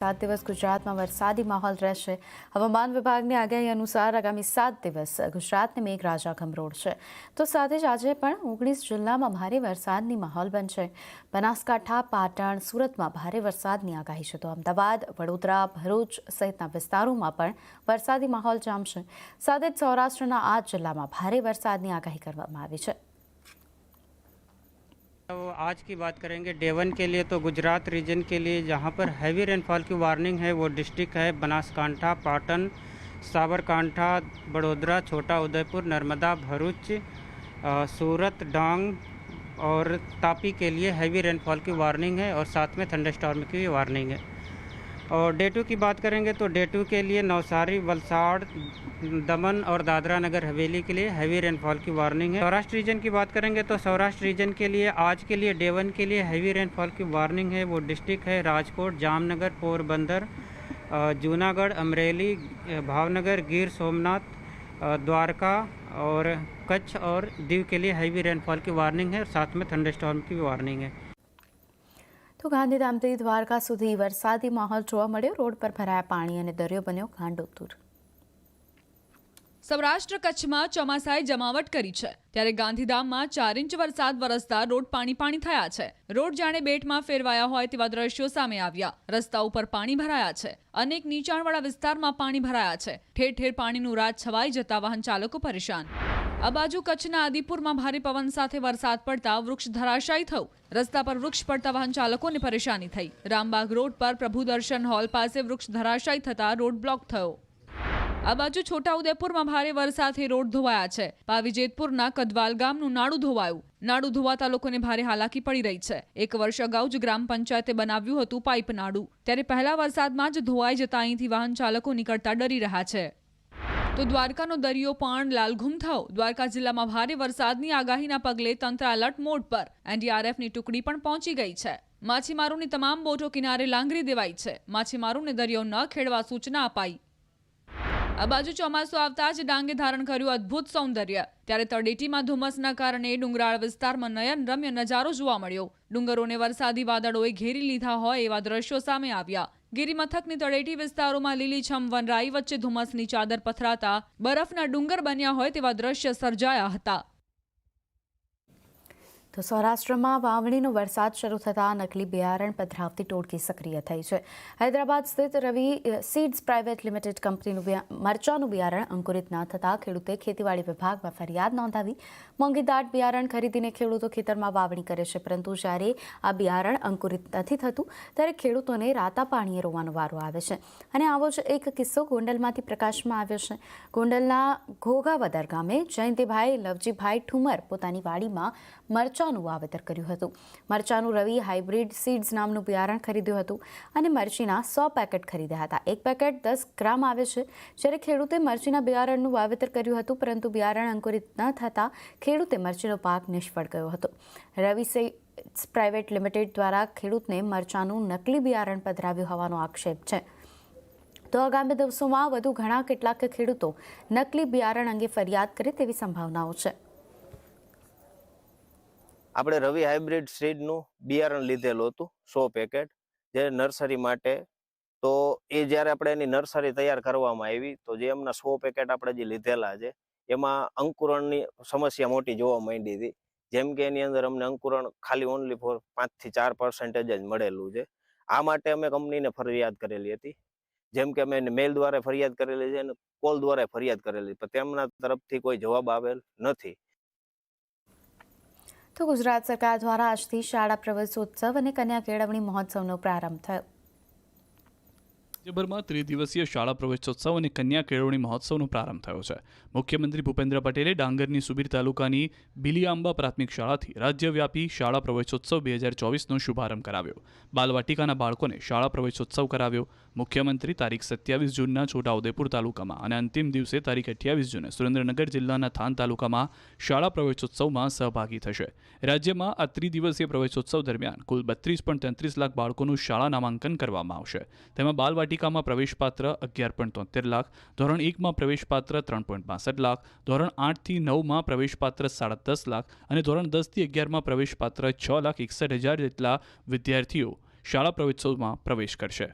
7 દિવસ ગુજરાતમાં વરસાદી માહોલ રહેશે. હવામાન વિભાગની આગાહી અનુસાર આગામી 7 દિવસ ગુજરાતને મેઘરાજા ગમરોડશે. તો સાથે જ આજે પણ 19 જિલ્લામાં ભારે વરસાદની માહોલ બનશે. બનાસકાંઠા, પાટણ, સુરતમાં ભારે વરસાદની આગાહી છે. તો અમદાવાદ, વડોદરા, ભરૂચ સહિતના વિસ્તારોમાં પણ વરસાદી માહોલ જામશે. સાથે જ સૌરાષ્ટ્રના 8 જિલ્લામાં ભારે વરસાદની આગાહી કરવામાં આવી છે. तो आज की बात करेंगे डे 1 के लिए। तो गुजरात रीजन के लिए जहाँ पर हैवी रेनफॉल की वार्निंग है वो डिस्ट्रिक्ट है बनासकांठा, पाटन, साबरकांठा, बड़ोदरा, छोटा उदयपुर, नर्मदा, भरूच, सूरत, डांग और तापी के लिए हैवी रेनफॉल की वार्निंग है और साथ में थंडरस्टॉर्म की वार्निंग है। और डे 2 की बात करेंगे तो डे 2 के लिए नवसारी, वलसाड़, दमन और दादरा नगर हवेली के लिए हैवी रेनफॉल की वार्निंग है। सौराष्ट्र रीजन की बात करेंगे तो सौराष्ट्र रीजन के लिए आज के लिए डे 1 के लिए हैवी रेनफॉल की वार्निंग है। वो डिस्ट्रिक्ट है राजकोट, जामनगर, पोरबंदर, जूनागढ़, अमरेली, भावनगर, गिर सोमनाथ, द्वारका और कच्छ और दीव के लिए हैवी रेनफॉल की वार्निंग है और साथ में थंडरस्टॉर्म की वार्निंग है। તો ગાંધીધામથી દ્વારકા સુધી વરસાદી માહોલ જોવા મળ્યો. રોડ પર ભરાયા પાણી અને દરિયો બન્યો ગાંડોતુર. સૌરાષ્ટ્ર કચ્છમાં ચોમાસાએ જમાવટ કરી છે, ત્યારે ગાંધીધામમાં 4 ઇંચ વરસાદ વરસતા રોડ પાણી થયા છે. રોડ જાણે બેટમાં ફેરવાયા હોય તેવા દ્રશ્યો સામે આવ્યા. રસ્તા ઉપર પાણી ભરાયા છે. અનેક નીચાણવાળા વિસ્તારમાં પાણી ભરાયા છે. ઠેર ઠેર પાણીનું રાજ છવાઈ જતા વાહન ચાલકો પરેશાન. આ બાજુ કચ્છના આદિપુરમાં ભારે પવન સાથે વરસાદ પડતા વૃક્ષ ધરાશાયી થયું. રસ્તા પર વૃક્ષ પડતા વાહન ચાલકોને પરેશાની થઈ. રામબાગ રોડ પર પ્રભુ દર્શન હોલ પાસે વૃક્ષ ધરાશાયી થતા રોડ બ્લોક થયો. આ બાજુ છોટા ઉદેપુરમાં ભારે વરસાદથી રોડ ધોવાયા છે. પાવીજેતપુરના કદવાલ ગામનું નાડું ધોવાયું. નાડું ધોવાતા લોકોને ભારે હાલાકી પડી રહી છે. 1 વર્ષ અગાઉ જ ગ્રામ પંચાયતે બનાવ્યું હતું પાઇપ નાડું, ત્યારે પહેલા વરસાદમાં જ ધોવાઈ જતા અહીંથી વાહન ચાલકો નીકળતા ડરી રહ્યા છે. તો દ્વારકાનો દરિયો પણ લાલઘુમ થયો. દ્વારકા જિલ્લામાં ભારે વરસાદની આગાહીના પગલે તંત્ર એલર્ટ મોડ પર. એનડીઆરએફની ટુકડી પણ પહોંચી ગઈ છે. માછીમારોની તમામ બોટો કિનારે લાંગરી દેવાઈ છે. માછીમારોને દરિયો ન ખેડવા સૂચના અપાઈ. આ બાજુ ચોમાસું આવતા જ ડાંગે ધારણ કર્યું અદ્ભુત સૌંદર્ય. ત્યારે તળેટીમાં ધુમ્મસના કારણે ડુંગરાળ વિસ્તારમાં નયનરમ્ય નજારો જોવા મળ્યો. ડુંગરોને વરસાદી વાદળોએ ઘેરી લીધા હોય એવા દ્રશ્યો સામે આવ્યા. ગિરિમથકની તળેટી વિસ્તારોમાં લીલીછમ વનરાઈ વચ્ચે ધુમ્મસની ચાદર પથરાતા બરફના ડુંગર બન્યા હોય તેવા દ્રશ્ય સર્જાયા હતા. તો સૌરાષ્ટ્રમાં વાવણીનો વરસાદ શરૂ થતાં નકલી બિયારણ પધરાવતી ટોળકી સક્રિય થઈ છે. હૈદરાબાદ સ્થિત રવિ સીડ્સ પ્રાઇવેટ લિમિટેડ કંપનીનું મરચાનું બિયારણ અંકુરિત ન થતાં ખેડૂતે ખેતીવાડી વિભાગમાં ફરિયાદ નોંધાવી. મોંઘી દાટ બિયારણ ખરીદીને ખેડૂતો ખેતરમાં વાવણી કરે છે, પરંતુ જ્યારે આ બિયારણ અંકુરિત નથી થતું ત્યારે ખેડૂતોને રાતા પાણીએ રોવાનો વારો આવે છે. અને આવો જ એક કિસ્સો ગોંડલમાંથી પ્રકાશમાં આવ્યો છે. ગોંડલના ઘોઘાવદર ગામે જયંતિભાઈ લવજીભાઈ ઠુમર પોતાની વાડીમાં મરચાનું વાવેતર કર્યું હતું. મરચાનું રવિ હાઇબ્રિડ સીડ્સ નામનું બિયારણ ખરીદ્યું હતું અને મરચીના 100 પેકેટ ખરીદ્યા હતા. એક પેકેટ 10 ગ્રામ આવે છે. જ્યારે ખેડૂતે મરચીના બિયારણનું વાવેતર કર્યું હતું, પરંતુ બિયારણ અંકુરિત ન થતાં ખેડૂતે મરચીનો પાક નિષ્ફળ ગયો હતો. રવિ સીડ્સ પ્રાઇવેટ લિમિટેડ દ્વારા ખેડૂતને મરચાનું નકલી બિયારણ પધરાવ્યું હોવાનો આક્ષેપ છે. તો આગામી દિવસોમાં વધુ ઘણા કેટલાક ખેડૂતો નકલી બિયારણ અંગે ફરિયાદ કરે તેવી સંભાવનાઓ છે. આપણે રવિ હાઇબ્રિડ સીડનું બિયારણ લીધેલું હતું 100 પેકેટ, જે નર્સરી માટે. તો એ જ્યારે આપણે એની નર્સરી તૈયાર કરવામાં આવી તો જે એમના 100 પેકેટ આપણે જે લીધેલા છે એમાં અંકુરણની સમસ્યા મોટી જોવા માંડી હતી. જેમ કે એની અંદર અમને અંકુરણ ખાલી ઓનલી ફોર 5 થી 4% જ મળેલું છે. આ માટે અમે કંપનીને ફરિયાદ કરેલી હતી. જેમ કે અમે મેલ દ્વારા ફરિયાદ કરેલી છે અને કોલ દ્વારા ફરિયાદ કરેલી, પણ તેમના તરફથી કોઈ જવાબ આવેલ નથી. તો ગુજરાત સરકાર દ્વારા આજથી શાળા પ્રવેશોત્સવ અને કન્યા કેળવણી મહોત્સવનો પ્રારંભ થયો. રાજ્યભરમાં 3 દિવસીય શાળા પ્રવેશોત્સવ અને કન્યા કેળવણી મહોત્સવનો પ્રારંભ થયો છે. મુખ્યમંત્રી ભૂપેન્દ્ર પટેલે ડાંગરની સુબીર તાલુકાની બિલિયાંબા પ્રાથમિક શાળાથી રાજ્યવ્યાપી શાળા પ્રવેશોત્સવ 2024નો શુભારંભ કરાવ્યો. બાલવાટિકાના બાળકોને શાળા પ્રવેશોત્સવ કરાવ્યો. મુખ્યમંત્રી તારીખ 27 જૂનના છોટાઉદેપુર તાલુકામાં અને અંતિમ દિવસે તારીખ 28 જૂને સુરેન્દ્રનગર જિલ્લાના થાન તાલુકામાં શાળા પ્રવેશોત્સવમાં સહભાગી થશે. રાજ્યમાં આ 3 દિવસીય પ્રવેશોત્સવ દરમિયાન કુલ 32.33 લાખ બાળકોનું શાળા નામાંકન કરવામાં આવશે. તેમાં બાલવાટિકામાં પ્રવેશપાત્ર 11.73 લાખ, ધોરણ 1માં પ્રવેશપાત્ર 3.62 લાખ, ધોરણ 8 થી 9માં પ્રવેશપાત્ર 10.5 લાખ અને ધોરણ 10 થી 11માં પ્રવેશપાત્ર 6,61,000 જેટલા વિદ્યાર્થીઓ શાળા પ્રવેશોત્સવમાં પ્રવેશ કરશે.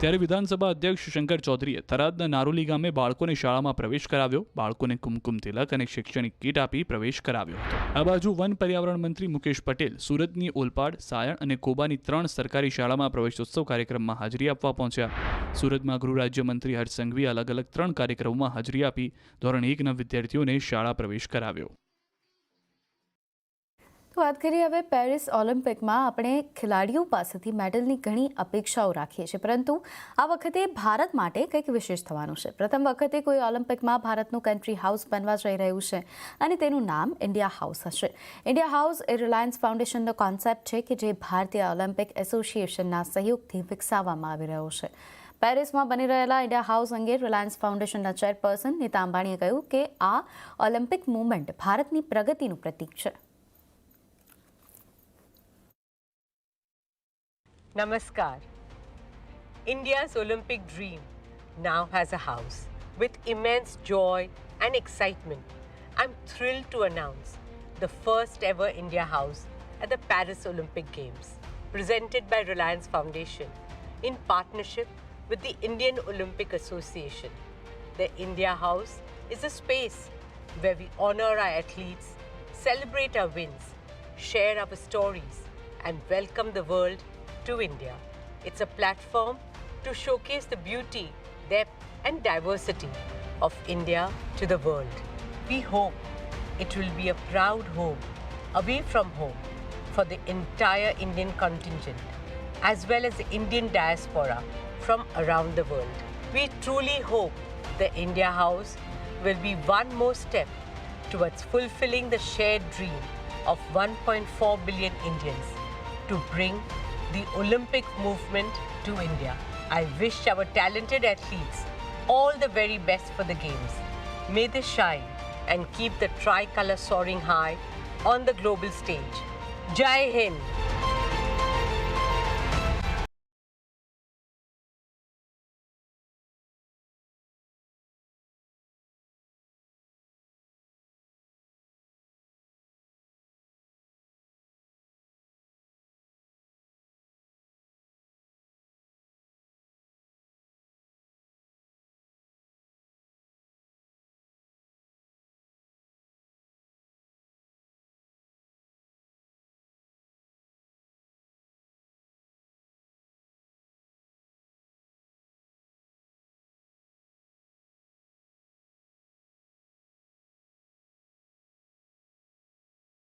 ત્યારે વિધાનસભા અધ્યક્ષ શંકર ચૌધરીએ થરાદના નારોલી ગામે બાળકોને શાળામાં પ્રવેશ કરાવ્યો. બાળકોને કુમકુમ તિલક અને શૈક્ષણિક કીટ આપી પ્રવેશ કરાવ્યો હતો. આ બાજુ વન પર્યાવરણ મંત્રી મુકેશ પટેલ સુરતની ઓલપાડ, સાયણ અને કોબાની 3 સરકારી શાળામાં પ્રવેશોત્સવ કાર્યક્રમમાં હાજરી આપવા પહોંચ્યા. સુરતમાં ગૃહ રાજ્યમંત્રી હર્ષ સંઘવીએ અલગ અલગ 3 કાર્યક્રમોમાં હાજરી આપી ધોરણ 1ના વિદ્યાર્થીઓને શાળા પ્રવેશ કરાવ્યો. તો વાત કરીએ હવે પેરિસ ઓલિમ્પિકમાં આપણે ખેલાડીઓ પાસેથી મેડલની ઘણી અપેક્ષાઓ રાખીએ છીએ, પરંતુ આ વખતે ભારત માટે કંઈક વિશેષ થવાનું છે. પ્રથમ વખતે કોઈ ઓલિમ્પિકમાં ભારતનું કન્ટ્રી હાઉસ બનવા જઈ રહ્યું છે અને તેનું નામ ઇન્ડિયા હાઉસ હશે. ઇન્ડિયા હાઉસ એ રિલાયન્સ ફાઉન્ડેશનનો કોન્સેપ્ટ છે કે જે ભારતીય ઓલિમ્પિક એસોસિએશનના સહયોગથી વિકસાવવામાં આવી રહ્યો છે. પેરિસમાં બની રહેલા ઇન્ડિયા હાઉસ અંગે રિલાયન્સ ફાઉન્ડેશનના ચેરપર્સન નીતા અંબાણીએ કહ્યું કે આ ઓલિમ્પિક મુવમેન્ટ ભારતની પ્રગતિનું પ્રતીક છે. Namaskar. India's Olympic dream now has a house. With immense joy and excitement, I'm thrilled to announce the first ever India House at the Paris Olympic Games, presented by Reliance Foundation in partnership with the Indian Olympic Association. The India House is a space where we honor our athletes, celebrate our wins, share our stories, and welcome the world to India. It's a platform to showcase the beauty, depth and diversity of India to the world. We hope it will be a proud home away from home for the entire Indian contingent as well as the Indian diaspora from around the world. We truly hope the India House will be one more step towards fulfilling the shared dream of 1.4 billion Indians to bring the Olympic movement to India. I wish our talented athletes all the very best for the Games. May they shine and keep the tricolour soaring high on the global stage. Jai Hind!